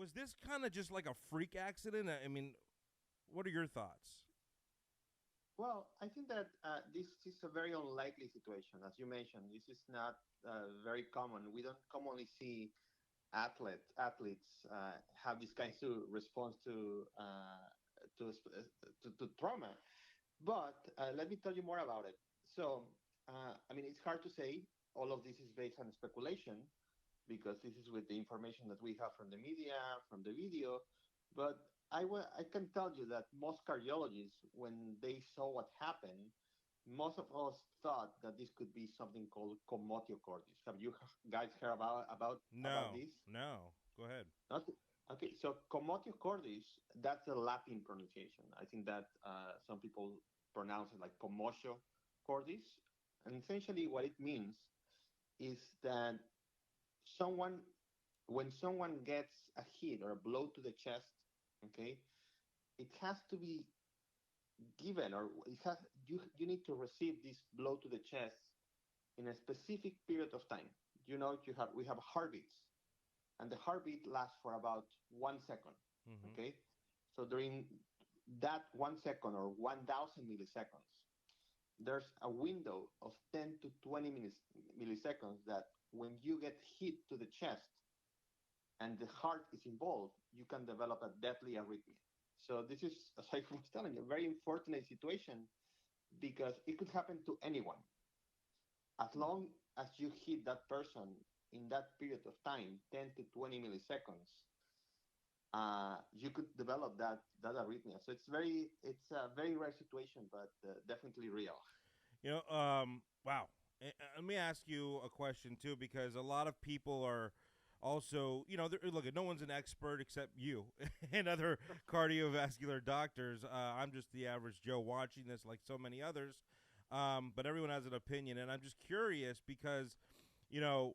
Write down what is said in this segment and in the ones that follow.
Was this kind of just like a freak accident? I mean, what are your thoughts? Well, I think that this is a very unlikely situation. As you mentioned, this is not very common. We don't commonly see athletes have this kind of response to, to trauma. But let me tell you more about it. So, I mean, it's hard to say. All of this is based on speculation because this is with the information that we have from the media, from the video. But I can tell you that most cardiologists, when they saw what happened, most of us thought that this could be something called commotio cordis. Have you guys heard about No, this? no. Go ahead. Not okay. So commotio cordis, that's a Latin pronunciation. I think that some people pronounce it like commotio cordis, and essentially what it means is that someone when someone gets a hit or a blow to the chest, okay, it has to be given or you need to receive this blow to the chest in a specific period of time. You know, we have heartbeats, and the heartbeat lasts for about 1 second. Mm-hmm. Okay, so during that 1 second or 1,000 milliseconds, there's a window of 10 to 20 milliseconds that when you get hit to the chest and the heart is involved, you can develop a deadly arrhythmia. So this is, as I was telling you, a very unfortunate situation because it could happen to anyone. As long as you hit that person in that period of time, 10 to 20 milliseconds, you could develop that arrhythmia. So it's a very rare situation, but definitely real. Wow. Let me ask you a question too, because a lot of people are also, look, no one's an expert except you and other cardiovascular doctors. I'm just the average Joe watching this, like so many others. But everyone has an opinion, and I'm just curious because, you know,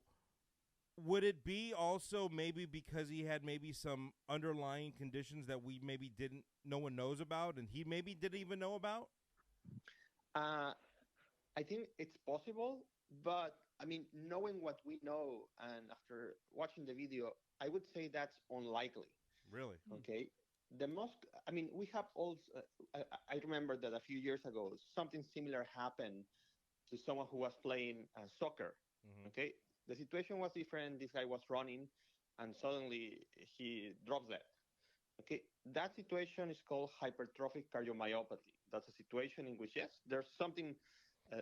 would it be also maybe because he had maybe some underlying conditions that we maybe didn't, no one knows about, and he maybe didn't even know about? Uh, I think it's possible, but I mean, knowing what we know and after watching the video, I would say that's unlikely. Really? Okay. I mean, we have also, I remember that a few years ago, something similar happened to someone who was playing soccer. Mm-hmm. Okay. The situation was different. This guy was running and suddenly he drops dead. Okay. That situation is called hypertrophic cardiomyopathy. That's a situation in which, yes, there's something uh,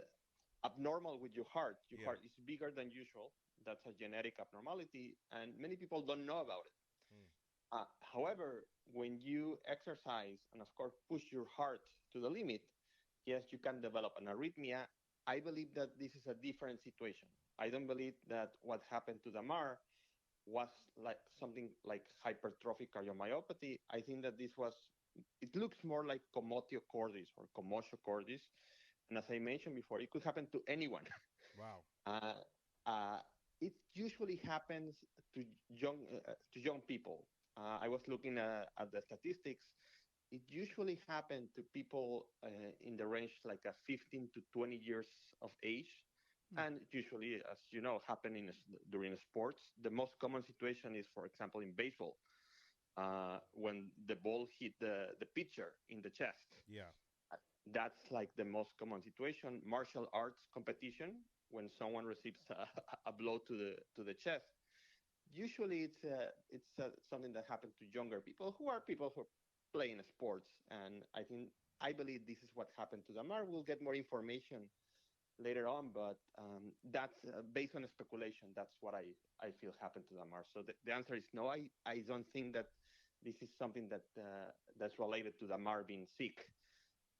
abnormal with your heart. Your Yeah. heart is bigger than usual. That's a genetic abnormality, and many people don't know about it. Mm. However, when you exercise and, of course, push your heart to the limit, yes, you can develop an arrhythmia. I believe that this is a different situation. I don't believe that what happened to Damar was like something like hypertrophic cardiomyopathy. I think that it looks more like commotio cordis or commotio cordis. And as I mentioned before, it could happen to anyone. Wow. Uh, uh, it usually happens to young people. I was looking at the statistics. It usually happened to people in the range like a 15 to 20 years of age, and usually, as you know, happening during sports. The most common situation is, for example, in baseball, when the ball hit the pitcher in the chest. Yeah. That's like the most common situation. Martial arts competition, when someone receives a blow to the chest, usually it's something that happens to younger people who are people who are playing sports. And I believe this is what happened to Damar. We'll get more information later on, but that's based on speculation. That's what I feel happened to Damar. So the answer is no. I don't think that this is something that's related to Damar being sick,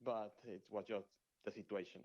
but it was just the situation.